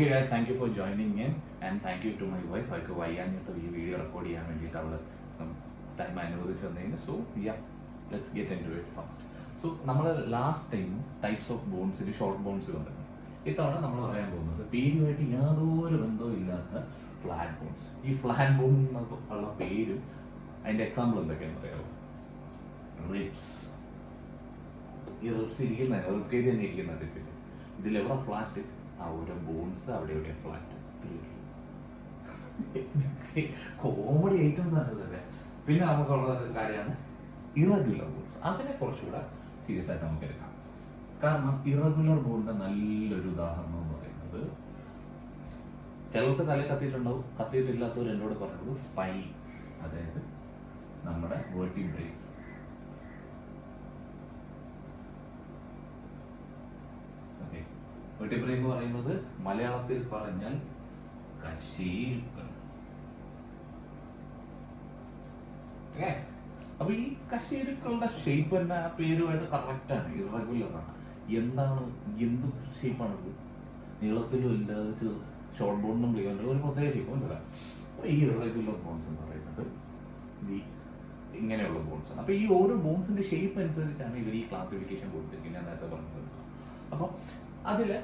Hey guys, thank you for joining in and thank you to my wife. അവർക്ക് വയ്യാഞ്ഞിട്ട് ഈ video record ചെയ്യാൻ വേണ്ടിയിട്ട് അവൾ ടൈം അനുവദിച്ചു തന്നതിന്. So let's get into it ഇറ്റ് ഫസ്റ്റ്. സോ നമ്മൾ ലാസ്റ്റ് ടൈം ടൈപ്സ് ഓഫ് ബോൺസിൽ ഷോർട്ട് ബോൺസ് കണ്ടിരുന്നു. ഇത്തവണ നമ്മൾ പറയാൻ പോകുന്നത് പേരുമായിട്ട് യാതൊരു ബന്ധവും ഇല്ലാത്ത ഫ്ലാറ്റ് ബോൺസ്. ഈ ഫ്ലാറ്റ് ബോൺ ഉള്ള പേരും അതിൻ്റെ എക്സാമ്പിൾ എന്തൊക്കെയാണെന്ന് അറിയാമോ? റിബ്സ്. ഈ റിബ്സ് ഇരിക്കുന്ന റിബ് കേജ് തന്നെ ഇരിക്കുന്ന ടിപ്പിൽ ഇതിലെവിടെ ഫ്ലാറ്റ്? ആ ഓരോ ബോൺസ് അവിടെ എവിടെയാ ഫ്ലാറ്റ്. കോമഡി ഐറ്റംസ് ആണ് ഇതൊക്കെ. പിന്നെ നമുക്കുള്ള കാര്യമാണ് ഇറഗുലർ ബോൺസ്. അതിനെ കുറച്ചുകൂടെ സീരിയസ് ആയിട്ട് നമുക്ക് എടുക്കാം. കാരണം ഇറഗുലർ ബോണിന്റെ നല്ലൊരു ഉദാഹരണം എന്ന് പറയുന്നത്, ചിലർക്ക് തല കത്തിയിട്ടുണ്ടാവും, കത്തിയിട്ടില്ലാത്തവർ എന്നോട് പറയുന്നത് സ്പൈൻ, അതായത് നമ്മുടെ വെർട്ടിബ്രേസ്. വെർട്ടിബ്രേ എന്ന് പറയുന്നത് മലയാളത്തിൽ പറഞ്ഞാൽ കശേരുക്കൾ. അപ്പൊ ഈ കശേരുക്കളുടെ ഷേപ്പ് തന്നെ ആ പേരുമായിട്ട് കറക്റ്റ് ആണ്, ഇറഗുലർ ആണ്. എന്താണ്, എന്ത് ഷേപ്പാണിത്? നീളത്തിലും ഇല്ല, ഷോർട്ട് ബോണിനും ഒരു പ്രത്യേക ഷേപ്പ് മനസ്സില. അപ്പൊ ഈ ഇറഗുലർ ബോൺസ് എന്ന് പറയുന്നത് ഇങ്ങനെയുള്ള ബോൺസ് ആണ്. അപ്പൊ ഈ ഓരോ ബോൺസിന്റെ ഷേപ്പ് അനുസരിച്ചാണ് ഇവർ ഈ ക്ലാസിഫിക്കേഷൻ കൊടുത്തിരിക്കുന്നത്, ഞാൻ നേരത്തെ പറഞ്ഞത്. അപ്പൊ അതില്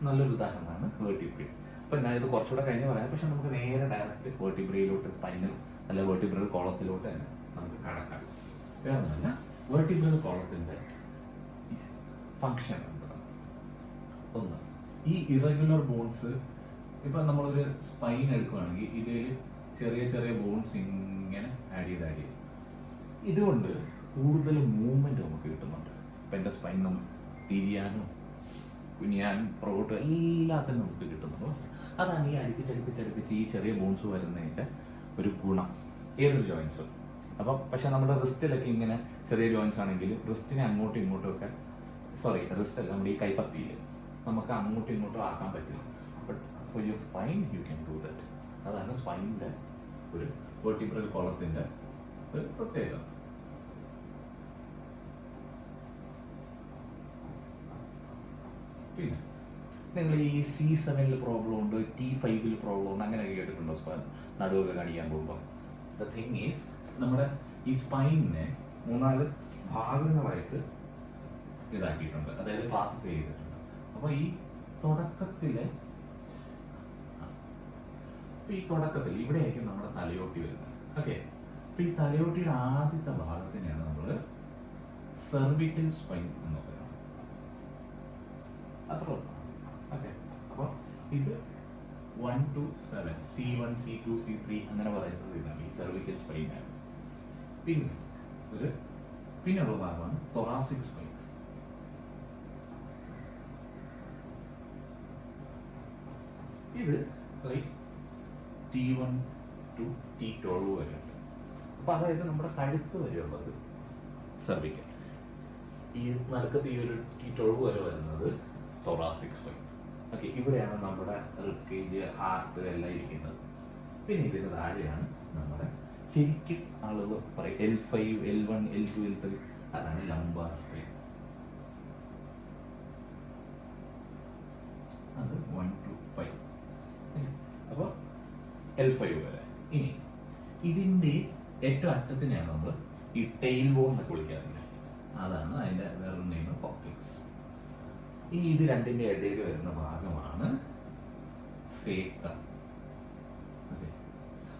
നല്ലൊരു ഉദാഹരണമാണ് വെർട്ടിബ്രേ. അപ്പൊ ഞാൻ ഇത് കുറച്ചുകൂടെ കഴിഞ്ഞ് പറയാം, പക്ഷെ നമുക്ക് നേരെ ഡയറക്റ്റ് വെർട്ടിബ്രേയിലോട്ട്, സ്പൈനൽ അല്ല വെർട്ടിബ്രൽ കോളത്തിലോട്ട് തന്നെ നമുക്ക് കടക്കാം. വേറൊന്നല്ല, വെർട്ടിബ്രൽ കോളത്തിന്റെ ഫങ്ഷൻ എന്താണ്? ഒന്ന്, ഈ ഇറഗുലർ ബോൺസ്, ഇപ്പൊ നമ്മളൊരു സ്പൈൻ എടുക്കുകയാണെങ്കിൽ ഇതിൽ ചെറിയ ചെറിയ ബോൺസ് ഇങ്ങനെ ആഡ് ചെയ്ത് ഇതുകൊണ്ട് കൂടുതൽ മൂവ്മെന്റ് നമുക്ക് കിട്ടുന്നുണ്ട്. ഇപ്പൊ എന്റെ സ്പൈൻ നമുക്ക് തിരിയാനും കുനിയാനും പുറകോട്ടും എല്ലാത്തിനും നമുക്ക് കിട്ടുന്നുള്ളൂ. അതാണ് ഈ അടുപ്പിച്ചടുപ്പിച്ച് ഈ ചെറിയ ബോൺസ് വരുന്നതിൻ്റെ ഒരു ഗുണം ഏതൊരു ജോയിൻസും. അപ്പം പക്ഷെ നമ്മുടെ റിസ്റ്റിലൊക്കെ ഇങ്ങനെ ചെറിയ ജോയിൻസ് ആണെങ്കിൽ റിസ്റ്റിനെ അങ്ങോട്ടും ഇങ്ങോട്ടും ഒക്കെ, റിസ്റ്റ് അല്ല, നമ്മുടെ ഈ കൈപ്പത്തിയിൽ നമുക്ക് അങ്ങോട്ടും ഇങ്ങോട്ടും ആക്കാൻ പറ്റില്ല. But for your spine you can do that. അതാണ് സ്പൈനിൻ്റെ ഒരു വെർട്ടിബ്രൽ കോളത്തിൻ്റെ ഒരു പ്രത്യേകത. പിന്നെ നിങ്ങൾ ഈ C7 പ്രോബ്ലം ഉണ്ട്, T5 പ്രോബ്ലം ഉണ്ട്, അങ്ങനെയൊക്കെ കേട്ടിട്ടുണ്ടോ? നടുവൊക്കെ കാണിക്കാൻ പോകുമ്പോൾ ദ തിങ് ഈസ്, നമ്മുടെ ഈ സ്പൈനിനെ 3-4 ഭാഗങ്ങളായിട്ട് ഇതാക്കിയിട്ടുണ്ട്, അതായത് ക്ലാസിഫൈ ചെയ്തിട്ടുണ്ട്. അപ്പൊ ഈ തുടക്കത്തിൽ ഇവിടെയായിരിക്കും നമ്മുടെ തലയോട്ടി വരുന്നത്. ഓക്കെ, അപ്പൊ ഈ തലയോട്ടിയുടെ ആദ്യത്തെ ഭാഗത്തിനെയാണ് നമ്മൾ സെർവിക്കൽ സ്പൈൻ എന്ന് പറയുന്നത്. അത്ര ഓക്കെ. അപ്പോൾ ഇത് 1 to 7, C1, C2, C3 അങ്ങനെ പറയുന്നത് ഇതാണ്, ഈ സെർവിക്കൽ സ്പൈനാണ്. പിന്നെയുള്ള ഭാഗമാണ് തൊറാസിക് സ്പൈൻ. ഇത് ലൈക്ക് T1 to T12 വരെ ഉണ്ട്. അപ്പൊ അതായത് നമ്മുടെ കഴുത്ത് വരെയുള്ളത് സെർവിക്കൽ. ഈ നടുക്കത്ത് ഈ ഒരു T12 വരെ വരുന്നത് തൊറാസിക് സ്പൈൻ. ഓക്കെ, ഇവിടെയാണ് നമ്മുടെ റിബ് കേജ്, ഹാർട്ട് എല്ലാം ഇരിക്കുന്നത്. പിന്നെ ഇതിന് താഴെയാണ് നമ്മുടെ ശരിക്കും അളവ് പറയും L5, L1, L2, L3, അതാണ് ലംബാർ സ്പൈൻ. അത് 1 to 5. അപ്പോൾ L5 വരെ. ഇനി ഇതിൻ്റെ ഏറ്റവും അറ്റത്തിനെയാണ് നമ്മൾ ഈ ടെയിൽ ബോൺ എന്നൊക്കെ വിളിക്കാറില്ല, അതാണ് അതിൻ്റെ വേറൊരു നെയിം, കോക്ലിക്സ്. ഇനി ഇത് രണ്ടിന്റെ ഇടയിൽ വരുന്ന ഭാഗമാണ് സേക്രം.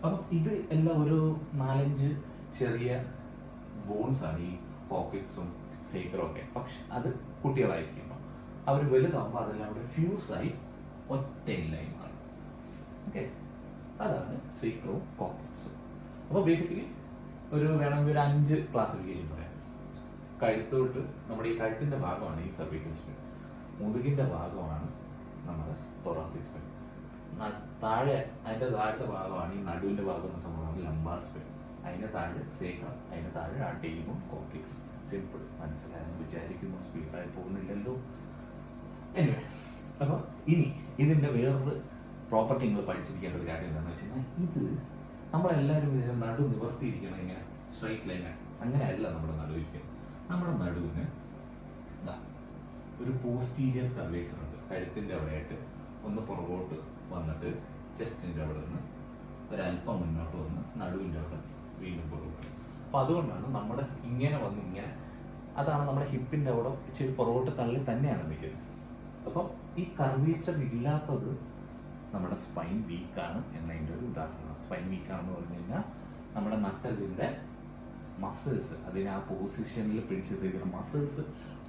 അപ്പം ഇത് എല്ലാം ഒരു 4-5 ചെറിയ ബോൺസ് ആണ്, ഈ കോക്ലിക്സും സേക്രവും ഒക്കെ. പക്ഷെ അത് കുട്ടികളായിരിക്കുമ്പോൾ അവർ വലുതാകുമ്പോൾ അതെല്ലാം അവിടെ ഫ്യൂസായി ഒറ്റയില്ലായി മാറും. ഓക്കെ, അതാണ് സേക്രവും കോക്ലിക്സും. അപ്പോൾ ബേസിക്കലി വേണമെങ്കിൽ ഒരു 5 ക്ലാസിഫിക്കേഷൻ പറയാം. കഴുത്തോട്ട് നമ്മുടെ ഈ കഴുത്തിന്റെ ഭാഗമാണ് ഈ സെർവിക്കൽ സ്പൈൻ, മുതുകിന്റെ ഭാഗമാണ് നമ്മുടെ തൊറാസിക് സ്പൈൻ, താഴെ അതിന്റെ താഴത്തെ ഭാഗമാണ് ഈ നടുവിന്റെ ഭാഗം എന്നൊക്കെ പറയുന്നത് ലംബാർ സ്പൈൻ, അതിന്റെ താഴെ സേക്രം, അതിന്റെ താഴെ ആ ടെയിലും കോക്ലിക്സ്. സിമ്പിൾ, മനസ്സിലായെന്ന് വിചാരിക്കുന്നു, സ്പീഡായി പോകുന്നില്ലല്ലോ. എനിവേ, അപ്പൊ ഇനി ഇതിന്റെ വേറൊരു പ്രോപ്പർട്ടി നിങ്ങൾ പഠിച്ചിരിക്കേണ്ട ഒരു കാര്യം എന്താണെന്ന് വെച്ച് കഴിഞ്ഞാൽ, ഇത് നമ്മളെല്ലാവരും ഇതിനെ നടു നിവർത്തിയിരിക്കണം, ഇങ്ങനെ സ്ട്രൈറ്റ് ലൈൻ. അങ്ങനെയല്ല നമ്മുടെ നടുവിരിക്കുന്നത്. നമ്മുടെ നടുവിന് ഒരു പോസ്റ്റീരിയർ കർവേച്ചർ ഉണ്ട്, കഴുത്തിന്റെ അവിടെയായിട്ട് ഒന്ന് പുറകോട്ട് വന്നിട്ട് ചെസ്റ്റിൻ്റെ അവിടെ നിന്ന് ഒരല്പം മുന്നോട്ട് വന്ന് നടുവിൻ്റെ അവിടെ വീണ്ടും പുറകോട്ട്. അപ്പം അതുകൊണ്ടാണ് നമ്മുടെ ഇങ്ങനെ വന്ന് ഇങ്ങനെ, അതാണ് നമ്മുടെ ഹിപ്പിൻ്റെ അവിടെ ഇച്ചിരി പുറകോട്ട് തള്ളി തന്നെയാണ് നിൽക്കുന്നത്. അപ്പം ഈ കർവേച്ചർ ഇല്ലാത്തത് നമ്മുടെ സ്പൈൻ വീക്കാണ് എന്നതിൻ്റെ ഒരു ഉദാഹരണമാണ്. സ്പൈൻ വീക്കാണെന്ന് പറഞ്ഞു കഴിഞ്ഞാൽ നമ്മുടെ നട്ടലിൻ്റെ മസിൽസ്, അതിനെ ആ പൊസിഷനിൽ പിടിച്ചെത്തിക്കുന്ന മസിൽസ്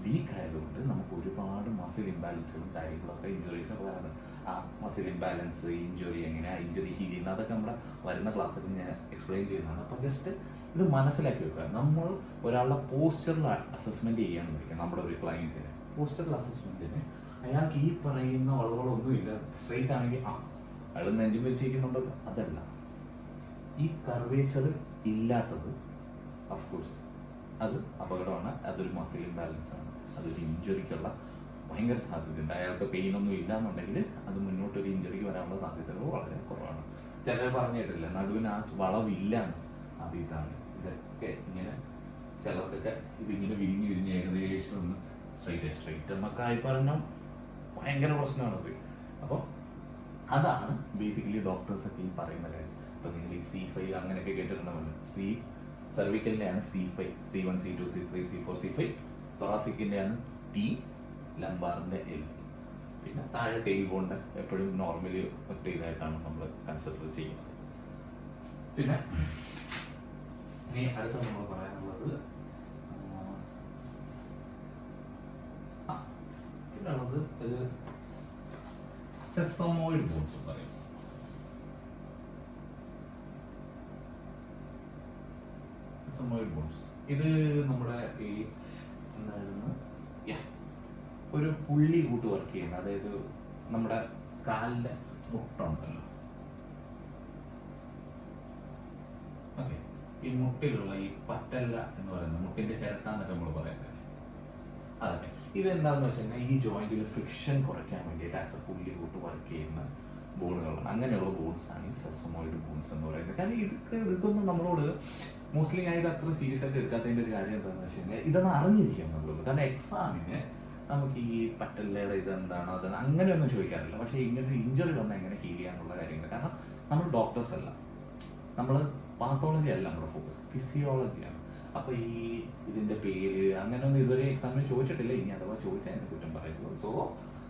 വീക്ക് ആയതുകൊണ്ട് നമുക്ക് ഒരുപാട് മസിൽ ഇംബാലൻസുകളും കാര്യങ്ങളൊക്കെ ഇഞ്ചുറീസൊക്കെ വരാറുണ്ട്. ആ മസിൽ ഇംബാലൻസ്, ഇഞ്ചുറി, എങ്ങനെയാണ് ഇഞ്ചുറി ഹീൽ ചെയ്യുന്നത്, അതൊക്കെ നമ്മുടെ വരുന്ന ക്ലാസ്സിൽ ഞാൻ എക്സ്പ്ലെയിൻ ചെയ്യുന്നതാണ്. അപ്പം ജസ്റ്റ് ഇത് മനസ്സിലാക്കി വെക്കുക. നമ്മൾ ഒരാളുടെ പോസ്റ്ററൽ അസസ്മെന്റ് ചെയ്യാന്ന് വിളിക്കുക. നമ്മുടെ ഒരു ക്ലയന്റിന് പോസ്റ്ററൽ അസസ്മെന്റിന് അയാൾക്ക് ഈ പറയുന്ന വളവുകളൊന്നുമില്ല, സ്ട്രെയിറ്റ് ആണെങ്കിൽ അയാൾ നെഞ്ചും വെച്ചിരിക്കുന്നുണ്ടല്ലോ, അതല്ല. ഈ കർവേച്ചർ ഇല്ലാത്തത് ഓഫ്കോഴ്സ് അത് അപകടമാണ്, അതൊരു മസിൽ ഇംബാലൻസ് ആണ്, അതൊരു ഇഞ്ചുറിക്കുള്ള ഭയങ്കര സാധ്യതയുണ്ട്. അയാൾക്ക് പെയിൻ ഒന്നും ഇല്ല എന്നുണ്ടെങ്കിൽ അത് മുന്നോട്ടൊരു ഇഞ്ചുറിക്ക് വരാനുള്ള സാധ്യതകൾ വളരെ കുറവാണ്. ചിലർ പറഞ്ഞിട്ടില്ല നടുവിന് ആ വളവില്ല, അത് ഇതാണ്. ഇതൊക്കെ ഇങ്ങനെ ചിലർക്കൊക്കെ ഇതിങ്ങനെ വിരിഞ്ഞ് വിരിഞ്ഞ് ഏകദേശം ഒന്ന് സ്ട്രൈറ്റ് എന്നൊക്കെ ആയി പറഞ്ഞാൽ ഭയങ്കര പ്രശ്നമാണത്. അപ്പോൾ അതാണ് ബേസിക്കലി ഡോക്ടേഴ്സൊക്കെ ഈ പറയുന്ന കാര്യം. ഇപ്പം നിങ്ങൾ ഈ C5 അങ്ങനെയൊക്കെ കേട്ടിട്ടുണ്ടാവുമല്ലോ. സർവിക്കലിൻ്റെയാണ് C5, C1, C2, C3, C4, C5. തൊറാസിക്കിൻ്റെയാണ് T, ലംബാറിൻ്റെ L. പിന്നെ താഴെ ടെയിൽ ബോണ്ട് എപ്പോഴും നോർമലി ഒറ്റ ഇതായിട്ടാണ് നമ്മൾ കൺസിഡർ ചെയ്യുന്നത്. പിന്നെ ഇനി അടുത്ത നമ്മൾ പറയാനുള്ളത് പിന്നുള്ളത് ഇത് സെസമോയിഡ് ബോൺസ് പറയും. സെസമോയിഡ് ബോൺസ് ഇത് നമ്മുടെ ഈ എന്തായിരുന്നു ഒരു പുള്ളി കൂട്ട് വർക്ക് ചെയ്യുന്നത്. അതായത് നമ്മുടെ കാലിന്റെ മുട്ടുണ്ടല്ലോ, ഓക്കെ, ഈ മുട്ടിലുള്ള ഈ പറ്റല്ല എന്ന് പറയുന്നത്, മുട്ടിന്റെ ചിരട്ട എന്നൊക്കെ നമ്മൾ പറയുന്നത്, അതൊക്കെ ഇതെന്താണെന്ന് വെച്ച് കഴിഞ്ഞാൽ ഈ ജോയിന്റിൽ ഫ്രിക്ഷൻ കുറയ്ക്കാൻ വേണ്ടിയിട്ട് ആസ് എ പുള്ളി കൂട്ട് വർക്ക് ചെയ്യുന്ന ബോണുകളാണ്. അങ്ങനെയുള്ള ബോൺസ് ആണ് ഈ സെസമോയിഡ് ബോൺസ് എന്ന് പറയുന്നത്. കാരണം ഇതൊന്നും നമ്മളോട് മോസ്റ്റ്ലി ഞാൻ ഇത് അത്ര സീരിയസ് ആയിട്ട് എടുക്കാത്തതിൻ്റെ ഒരു കാര്യം എന്താണെന്ന് വെച്ച് കഴിഞ്ഞാൽ ഇതൊന്നും അറിഞ്ഞിരിക്കാൻ എന്നുള്ളത്. കാരണം എക്സാമിന് നമുക്ക് ഈ പറ്റല്ലയുടെ ഇതെന്താണ് അതാണ് അങ്ങനെയൊന്നും ചോദിക്കാറില്ല. പക്ഷേ ഇങ്ങനെ ഒരു ഇഞ്ചുറി വന്നാൽ എങ്ങനെ ഹീൽ ചെയ്യാനുള്ള കാര്യങ്ങൾ. കാരണം നമ്മൾ ഡോക്ടേഴ്സ് അല്ല, നമ്മൾ പാത്തോളജി അല്ല നമ്മുടെ ഫോക്കസ്, ഫിസിയോളജിയാണ്. അപ്പോൾ ഈ ഇതിൻ്റെ പേര് അങ്ങനെയൊന്നും ഇതുവരെ എക്സാമിന് ചോദിച്ചിട്ടില്ല. ഇനി അഥവാ ചോദിച്ചാൽ അതിനെ കുറ്റം പറയുള്ളൂ. So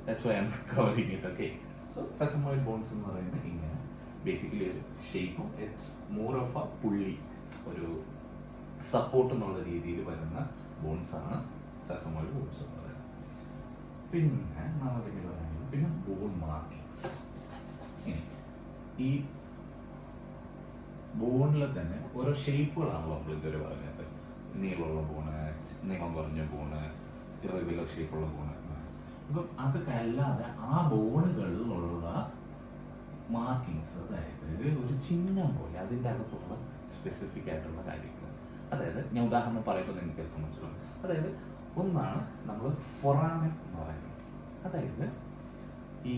that's why I am covering it. Okay, so sesamoid bones എന്ന് പറയുന്നത് ഇങ്ങനെ ബേസിക്കലി ഒരു ഷേപ്പും ഇറ്റ്സ് മോർ ഓഫ് എ പുള്ളി, ഒരു സപ്പോർട്ട് എന്നുള്ള രീതിയിൽ വരുന്ന ബോൺസാണ് സെസമോയിഡ് ബോൺസ് എന്ന് പറയുന്നത്. പിന്നെ നമുക്ക് പറയുന്നത് പിന്നെ ബോൺ മാർക്കിങ്സ്. ഈ ബോണിൽ തന്നെ ഓരോ ഷേപ്പുകളാണല്ലോ നമ്മൾ ഇതുവരെ പറഞ്ഞത്. നീളമുള്ള ബോണ്, നീളം കുറഞ്ഞ ബോണ്, ഇറഗുലർ ഷേപ്പുള്ള ബോണ്. അപ്പം അതൊക്കെ അല്ലാതെ ആ ബോണുകളിലുള്ള മാർക്കിങ്സ്, അതായത് ഒരു ചിഹ്നം പോലെ അതിൻ്റെ അകത്തുള്ള സ്പെസിഫിക് ആയിട്ടുള്ള കാര്യങ്ങൾ. അതായത് ഞാൻ ഉദാഹരണം പറയുമ്പോൾ നിങ്ങൾക്ക് എപ്പോൾ മനസ്സിലാവും. അതായത് ഒന്നാണ് നമ്മൾ ഫൊറാമൻ എന്ന് പറയുന്നത്, അതായത് ഈ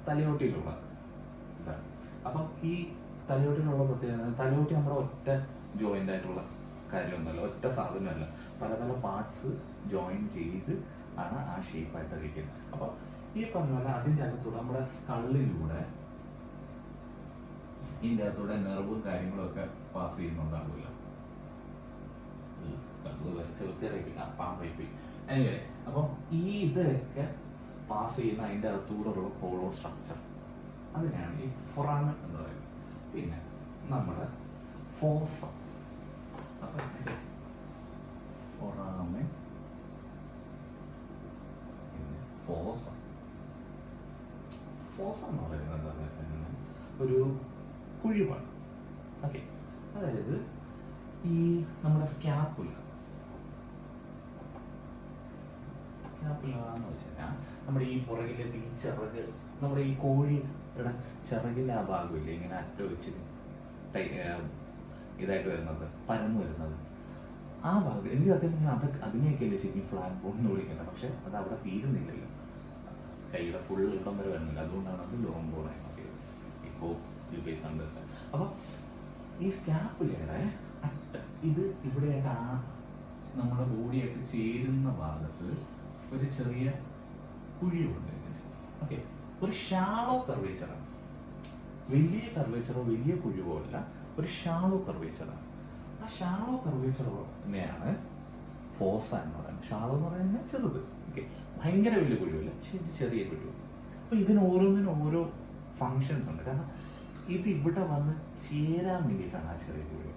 തലയോട്ടിയിലുള്ള ഇതാണ്. അപ്പം ഈ തലയോട്ടിയിലുള്ള പ്രത്യേകത, തലയോട്ടി നമ്മുടെ ഒറ്റ ജോയിൻ്റ് ആയിട്ടുള്ള കാര്യമൊന്നുമല്ല, ഒറ്റ സാധനമല്ല, പല പല പാർട്സ് ജോയിൻ ചെയ്ത് ആണ് ആ ഷേപ്പായിട്ട് ഇരിക്കുന്നത്. അപ്പോൾ ഈ പറഞ്ഞ പോലെ അതിൻ്റെ അകത്തൂടെ നമ്മുടെ സ്കള്ളിലൂടെ ഇതിൻ്റെ അകത്തൂടെ നെർവും കാര്യങ്ങളും ഒക്കെ പാസ് ചെയ്യുന്നുണ്ടാവില്ല. സ്കള്ള് വരച്ച് വൃത്തിയാക്കില്ല, പാമ്പൈപ്പി എനിവേ. അപ്പം ഈ ഇതൊക്കെ പാസ് ചെയ്യുന്ന അതിൻ്റെ അകത്തൂടെ ഉള്ള ഹോളോ സ്ട്രക്ചർ, അതിനാണ് ഈ ഫൊറാമൻ എന്ന് പറയുന്നത്. പിന്നെ നമ്മുടെ ഫോസ, അപ്പം ഫൊറാമൻ, പിന്നെ ഫോസ. ഫോസ എന്ന് പറയുന്നത് എന്താണെന്ന് വെച്ച് കഴിഞ്ഞാൽ ഒരു കുഴിവാണ്. ഓക്കെ, അതായത് ഈ നമ്മുടെ സ്കാപ്പുല എന്ന് വെച്ച് കഴിഞ്ഞാൽ നമ്മുടെ ഈ പുറകിലേക്ക് ഈ ചിറക്, നമ്മുടെ ഈ കോഴിയുടെ ചിറകിൻ്റെ ആ ഭാഗമില്ലേ ഇങ്ങനെ അറ്റ വെച്ച് ഇതായിട്ട് വരുന്നത്, പരന്നു വരുന്നത്, ആ ഭാഗം എനിക്ക് സത്യം പറഞ്ഞാൽ അതിനെയൊക്കെയല്ലേ ശരിക്കും ഫ്ലാറ്റ് ബോൺ എന്ന് വിളിക്കുന്നത്. പക്ഷെ അത് അവിടെ തീരുന്നില്ലല്ലോ, കൈയുടെ ഫുൾ ഇടം വരെ വരുന്നില്ല. അതുകൊണ്ടാണ് അത് ലോങ് ബോണായി മാറിയത്. ഇപ്പോൾ യു ഗൈസ് അണ്ടർസ്റ്റാൻഡ്. അപ്പോൾ ഈ സ്കാപ്പുലയുടെ ഇത് ഇവിടെയായിട്ട് ആ നമ്മുടെ ബോഡിയായിട്ട് ചേരുന്ന ഭാഗത്ത് ഒരു ചെറിയ കുഴിയുണ്ട് ഇങ്ങനെ. ഓക്കെ, ഒരു ഷാളോ കർവേച്ചറാണ്. വലിയ കർവേച്ചറോ വലിയ കുഴിവോ അല്ല, ഒരു ഷാളോ കർവേച്ചറാണ്. ആ ഷാളോ കർവേച്ചറിനെയാണ് ഫോസ എന്ന് പറയുന്നത്. ഷാളോ എന്ന് പറയുന്നത് ചെറുത്, ഓക്കെ, ഭയങ്കര വലിയ കുഴിവല്ല, ചെറിയ കുഴിവ്. അപ്പോൾ ഇതിന് ഓരോന്നിനും ഓരോ ഫങ്ഷൻസ് ഉണ്ട്. കാരണം ഇത് ഇവിടെ വന്ന് ചേരാൻ വേണ്ടിയിട്ടാണ് ആ ചെറിയ കുഴിവ്.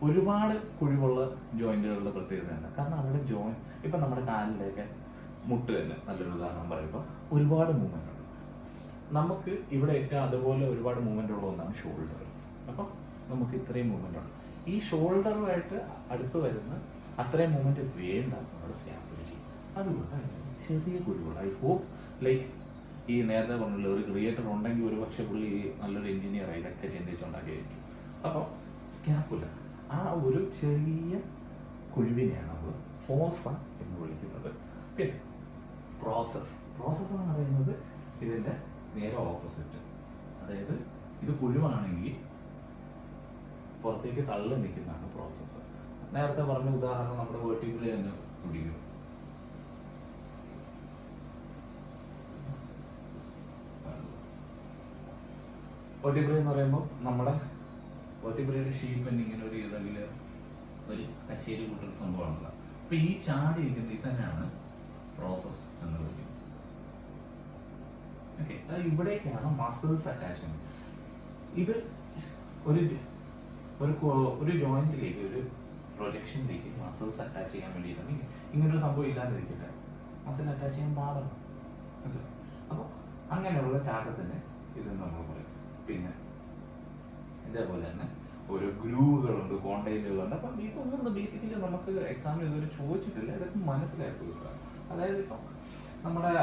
ഒരുപാട് കുഴിവുള്ള ജോയിന്റുകളുടെ പ്രത്യേകതയാണ്. കാരണം അവിടെ ഇപ്പം നമ്മുടെ കാലിലേക്ക് മുട്ട് തന്നെ നല്ലൊരു ഉദാഹരണം പറയുമ്പോൾ ഒരുപാട് മൂവ്മെന്റ് ഉണ്ട്. നമുക്ക് ഇവിടെ ഏറ്റവും അതുപോലെ ഒരുപാട് മൂവ്മെന്റ് ഉള്ള ഒന്നാണ് ഷോൾഡർ. അപ്പം നമുക്ക് ഇത്രയും മൂവ്മെന്റ് ഉണ്ട്. ഈ ഷോൾഡറുമായിട്ട് അടുത്ത് വരുന്ന അത്രയും മൂവ്മെന്റ് വേണ്ട നമ്മുടെ സ്റ്റാബിലിറ്റി. അതുകൊണ്ട് ചെറിയ കുഴിവുകൾ. ഐ ഹോപ്പ് ലൈക്ക് ഈ നേരത്തെ പറഞ്ഞില്ല, ഒരു ക്രിയേറ്റർ ഉണ്ടെങ്കിൽ ഒരു പക്ഷെ പുള്ളി നല്ലൊരു എഞ്ചിനീയർ ഇതൊക്കെ ചിന്തിച്ചുണ്ടാക്കിയായിരിക്കും. അപ്പോൾ സ്കാപ്പുല, ആ ഒരു ചെറിയ കുഴിവിനെയാണ് നമ്മൾ ഫോസ എന്ന് വിളിക്കുന്നത്. പിന്നെ പ്രോസസ് എന്ന് പറയുന്നത് ഇതിൻ്റെ നേരെ ഓപ്പോസിറ്റ്. അതായത് ഇത് കുഴിവാണെങ്കിൽ പുറത്തേക്ക് തള്ളി നിൽക്കുന്നതാണ് പ്രോസസ്സ്. നേരത്തെ പറഞ്ഞ ഉദാഹരണം നമ്മുടെ വെർട്ടിബ്രേ തന്നെ പിടിക്കും. വെർട്ടിബ്രേ എന്ന് പറയുമ്പോൾ നമ്മുടെ വെർട്ടിബ്രയുടെ ഷേപ്പ് ഇങ്ങനെ ഒരു ഇതകിൽ ഒരു കശേരി കൂട്ടുന്ന സംഭവമാണല്ലോ. അപ്പൊ ഈ ചാടി ഇരിക്കുന്നത് ഇത് തന്നെയാണ് പ്രോസസ് എന്ന് വിളിക്കുന്നത്. ഓക്കെ, അത് ഇവിടേക്കാണ് മസിൽസ് അറ്റാച്ച്മെന്റ്. ഇത് ഒരു ജോയിന്റിലേക്ക്, ഒരു പ്രൊജക്ഷനിലേക്ക് മസിൽസ് അറ്റാച്ച് ചെയ്യാൻ വേണ്ടിയിട്ടാണ്. ഇങ്ങനൊരു സംഭവം ഇല്ലാതിരിക്കട്ടെ, മസിൽ അറ്റാച്ച് ചെയ്യാൻ പാടാണ്. അപ്പോൾ അങ്ങനെയുള്ള ചാട്ടത്തിന് ഇത് നമ്മൾ പറയും. പിന്നെ ഇതേപോലെ തന്നെ ഓരോ ഗ്രൂവുകളുണ്ട്, കോണ്ടൈനുകളുണ്ട്. അപ്പം ഇതൊന്നും ബേസിക്കലി നമുക്ക് എക്സാമിൽ ഇതൊരു ചോദിച്ചിട്ടില്ല, ഇതൊക്കെ മനസ്സിലാക്കി കൊടുക്കുക. അതായത് ഇപ്പം നമ്മുടെ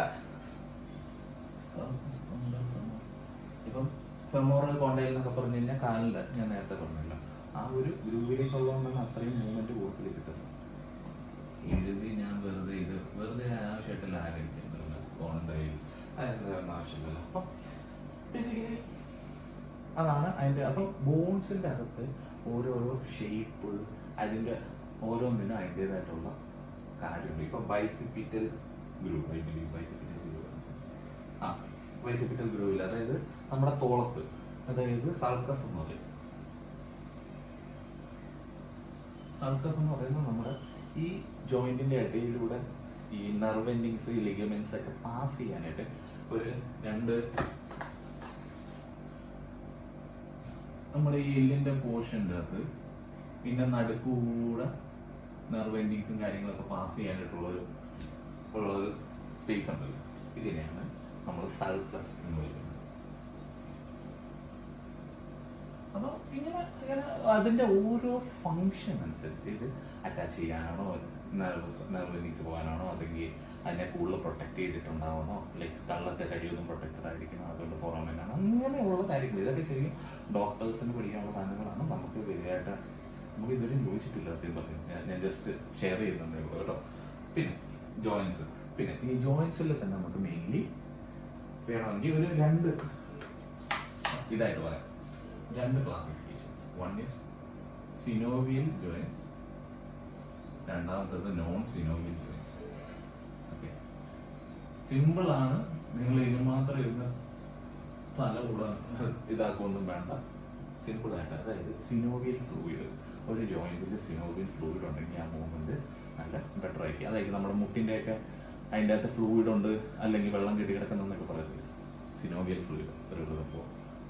ഇപ്പം ഫെമോറൽ കോണ്ടൈൽ എന്നൊക്കെ പറഞ്ഞു കഴിഞ്ഞാൽ കാലിൻ്റെ, ഞാൻ നേരത്തെ പറഞ്ഞില്ല, ആ ഒരു ഗ്രൂവിലേക്കുള്ളതുകൊണ്ടാണ് അത്രയും മൂവ്മെന്റ് കൂടുതൽ കിട്ടുന്നത്. എഴുതി ഞാൻ വെറുതെ ആവശ്യമായിട്ടല്ല ആരംഭിക്കുന്നത് കോണ്ടൈൽ, അതൊന്നും ആവശ്യമില്ല. അപ്പം ബേസിക്കലി അതാണ് അതിൻ്റെ. അപ്പം ബോൺസിൻ്റെ അകത്ത് ഓരോരോ ഷേപ്പ്, അതിൻ്റെ ഓരോന്നിനും അതിൻ്റെതായിട്ടുള്ള കാര്യമുണ്ട്. ഇപ്പം ബൈസിപ്പിറ്റൽ ഗ്രൂവ്, ബൈസിപ്പിറ്റൽ ഗ്രൂവിൽ, അതായത് നമ്മുടെ തോളത്ത്, അതായത് സൾക്കസ് എന്ന് പറയും. സൾക്കസ് എന്ന് പറയുന്നത് നമ്മുടെ ഈ ജോയിന്റിന്റെ ഇടയിലൂടെ ഈ നെർവ് എൻഡിങ്സ്, ഈ ലിഗമെന്റ്സ് ഒക്കെ പാസ് ചെയ്യാനായിട്ട് ഒരു നമ്മുടെ ഈ എല്ലിന്റെ പോർഷൻ്റെ അകത്ത് പിന്നെ നടുക്കൂടെ നെർവ് എൻഡിങ്സും കാര്യങ്ങളൊക്കെ പാസ് ചെയ്യാനായിട്ടുള്ളൊരു സ്പേസ് ഉണ്ടല്ലോ. ഇതിനെയാണ് നമ്മൾ സൾക്കസ് എന്ന് വിളിക്കുന്നത്. അപ്പോൾ ഇങ്ങനെ അതിൻ്റെ ഓരോ ഫങ്ഷൻ അനുസരിച്ച് ഇത് അറ്റാച്ച് ചെയ്യാനാണോ, നെർവ് എൻഡിങ്സ് പോകാനാണോ, അല്ലെങ്കിൽ അതിനെ കൂടുതൽ പ്രൊട്ടക്ട് ചെയ്തിട്ടുണ്ടാവണോ, ലൈക്ക് കള്ളത്തെ കഴിയൊന്നും പ്രൊട്ടക്റ്റഡ് ആയിരിക്കണം, അതുകൊണ്ട് ഫോറോമനാണ്, അങ്ങനെയുള്ള കാര്യങ്ങൾ. ഇതൊക്കെ ശരിക്കും ഡോക്ടേഴ്സിന് പഠിക്കാനുള്ള കാര്യങ്ങളാണ്. നമുക്ക് വലുതായിട്ട് നമുക്ക് ഇതുവരെയും ചോദിച്ചിട്ടില്ല സത്യം പറഞ്ഞു. ഞാൻ ജസ്റ്റ് ഷെയർ ചെയ്യുന്നതേ ഉള്ളൂ കേട്ടോ. പിന്നെ ജോയിൻസ്, പിന്നെ ഈ ജോയിൻസിൽ തന്നെ നമുക്ക് മെയിൻലി വേണമെങ്കിൽ ഒരു ഇതായിട്ട് പറയാം, രണ്ട് classifications. One is synovial joints, രണ്ടാമത്തത് നോൺ സിനോവിയൽ ജോയിൻസ്. ഓക്കെ, സിമ്പിളാണ്. നിങ്ങൾ ഇതിന് മാത്രം ഇരുന്ന് തല കൂടാൻ ഇതാക്കൊന്നും വേണ്ട. സിമ്പിളായിട്ട്, അതായത് സിനോവിയൽ ഫ്ലൂയിഡ്, ഒരു ജോയിന്റിൽ സിനോവിയൽ ഫ്ലൂയിഡ് ഉണ്ടെങ്കിൽ ആ മൂവ്മെന്റ് നല്ല ബെറ്റർ ആയിരിക്കും. അതായത് നമ്മുടെ മുട്ടിൻ്റെയൊക്കെ അതിൻ്റെ അകത്ത് ഫ്ലൂയിഡ് ഉണ്ട്, അല്ലെങ്കിൽ വെള്ളം കെട്ടി കിടക്കുന്നൊക്കെ പറയത്തില്ല, സിനോവിയൽ ഫ്ലൂയിഡ് ഒരു ഉള്ളപ്പോൾ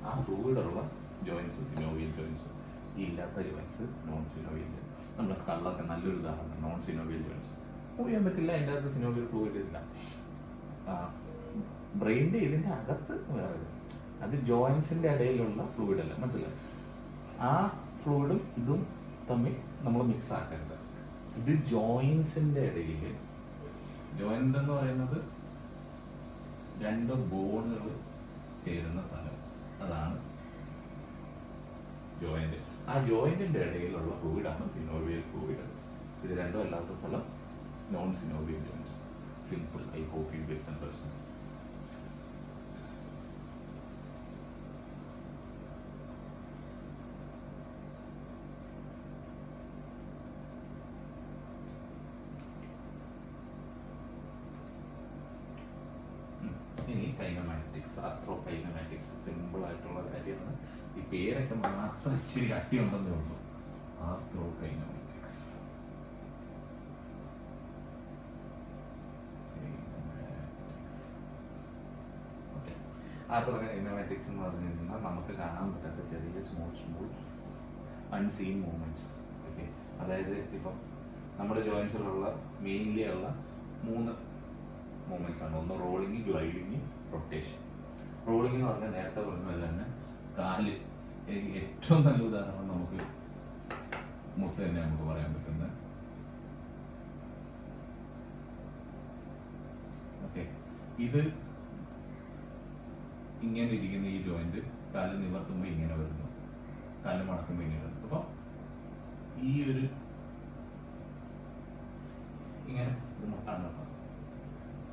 ആ ഫ്ലൂയിഡുള്ള ജോയിൻസ് സിനോവിയൽ ജോയിൻസ്, ഈ ഇല്ലാത്ത ജോയിൻസ് നോൺ സിനോവിയൽ. നമ്മുടെ സ്കള്ളൊക്കെ നല്ലൊരു ഉദാഹരണം, നോൺ സിനോവിയൽ ജോയിൻസ്. മൂവ് ചെയ്യാൻ പറ്റില്ല, അതിൻ്റെ അകത്ത് സിനോവിയൽ ഫ്ലൂയിഡ് ഇല്ല. ബ്രെയിൻ്റെ ഇതിൻ്റെ അകത്ത് വേറെ, അത് ജോയിൻസിൻ്റെ ഇടയിലുള്ള ഫ്ലൂയിഡ് അല്ല, മനസ്സിലായി? ആ ഫ്ലൂയിഡും ഇതും തമ്മിൽ നമ്മൾ മിക്സ് ആക്കരുത്. ഇത് ജോയിൻസിൻ്റെ ഇടയിൽ, ജോയിന്റ് എന്ന് പറയുന്നത് രണ്ട് ബോണുകൾ ചേരുന്ന സ്ഥലം, അതാണ് ജോയിന്റ്. ആ ജോയിന്റിന്റെ ഇടയിലുള്ള ഫ്ലൂയിഡാണ് സിനോവിയൽ ഫ്ലൂയിഡ്. ഇത് രണ്ടും അല്ലാത്ത സ്ഥലം non synovial joints. Simple. I hope you get understand. ഇനി കൈനമാറ്റിക്സ്. Kinematics, arthrokinematics. സിമ്പിൾ ആയിട്ടുള്ള കാര്യമാണ്. ഈ പേരൊക്കെ മാത്രം ഇച്ചിരി കട്ടിയുണ്ടെന്നേ ഉള്ളൂ. ആർത്രോകൈനമാറ്റിക്സ്. ഓക്കെ, ആർത്രോകൈനമാറ്റിക്സ് എന്ന് പറഞ്ഞു കഴിഞ്ഞാൽ നമുക്ക് കാണാൻ പറ്റാത്ത ചെറിയ സ്മോൾ അൺസീൻ മൂവ്മെന്റ്സ്. ഓക്കെ, അതായത് ഇപ്പം നമ്മുടെ ജോയിൻസിലുള്ള മെയിൻലി ഉള്ള 3 മൂവ്മെന്റ്സ് ആണ്. ഒന്ന് റോളിങ്, ഗ്ലൈഡിങ്, റൊട്ടേഷൻ. റോളിംഗ് എന്ന് പറഞ്ഞാൽ നേരത്തെ പറഞ്ഞ തന്നെ കാല് ഏറ്റവും നല്ല ഉദാഹരണം നമുക്ക് മുട്ട് തന്നെ നമുക്ക് പറയാൻ പറ്റുന്നത്. ഓക്കെ, ഇത് ഇങ്ങനെ ഇരിക്കുന്ന ഈ ജോയിന്റ് കാല് നിവർത്തുമ്പോൾ ഇങ്ങനെ വരുന്നു, കാല് മടക്കുമ്പോൾ ഇങ്ങനെ വരുന്നു. അപ്പൊ ഈ ഒരു ഇങ്ങനെ ഇത് മുട്ടാണ് കേട്ടോ.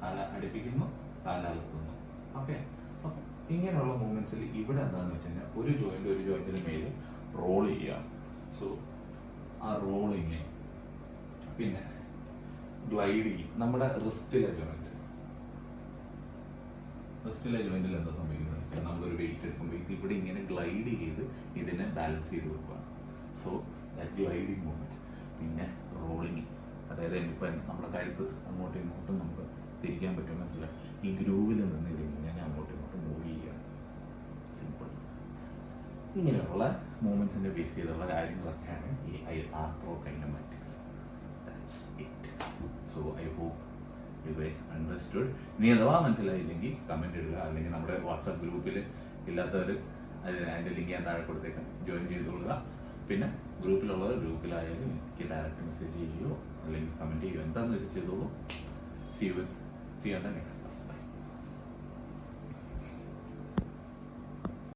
കാല അടുപ്പിക്കുന്നു, കാല അകത്തുന്നു. ഓക്കെ, അപ്പൊ ഇങ്ങനെയുള്ള മൂവ്മെന്റ്സിൽ ഇവിടെ എന്താണെന്ന് വെച്ച് കഴിഞ്ഞാൽ ഒരു ജോയിന്റിന് മേലെ റോൾ ചെയ്യുക. സോ ആ റോളിങ്, പിന്നെ ഗ്ലൈഡിങ്. നമ്മുടെ റിസ്റ്റിലെ ജോയിന്റിൽ എന്താ സംഭവിക്കുന്നത് വെച്ചാൽ നമ്മളൊരു വെയിറ്റ് എടുക്കുമ്പോൾ ഇത് ഇവിടെ ഇങ്ങനെ ഗ്ലൈഡ് ചെയ്ത് ഇതിനെ ബാലൻസ് ചെയ്ത് വെക്കുകയാണ്. So that gliding movement. പിന്നെ റോളിങ്, അതായത് ഇപ്പം നമ്മുടെ കഴുത്ത് അങ്ങോട്ടും ഇങ്ങോട്ടും നമുക്ക് തിരിക്കാൻ പറ്റും. മനസ്സിലായി? ഈ ഗ്രൂവിൽ നിന്ന് ഇതിങ്ങനെ അങ്ങോട്ടും ഇങ്ങോട്ടും മൂവ് ചെയ്യുക. സിമ്പിൾ. ഇങ്ങനെയുള്ള മൂവ്മെന്റ്സിന്റെ ബേസ് ചെയ്തുള്ള കാര്യങ്ങളൊക്കെയാണ് ഈ arthrokinematics. That's it. So I hope you guys understood. ഇനി അഥവാ മനസ്സിലായില്ലെങ്കിൽ കമന്റ് ഇടുക, അല്ലെങ്കിൽ നമ്മുടെ വാട്സാപ്പ് ഗ്രൂപ്പിൽ ഇല്ലാത്തവർ അതിൻ്റെ ലിങ്ക് ഞാൻ താഴെ കൊടുത്തേക്കാം, ജോയിൻ ചെയ്തുകൊള്ളുക. പിന്നെ ഗ്രൂപ്പിലുള്ളവർ ഗ്രൂപ്പിലായാലും എനിക്ക് ഡയറക്റ്റ് മെസ്സേജ് ചെയ്യുകയോ അല്ലെങ്കിൽ കമന്റ് ചെയ്യുകയോ എന്താണെന്ന് വെച്ച് ചെയ്തോളൂ. See you on the next class. Bye.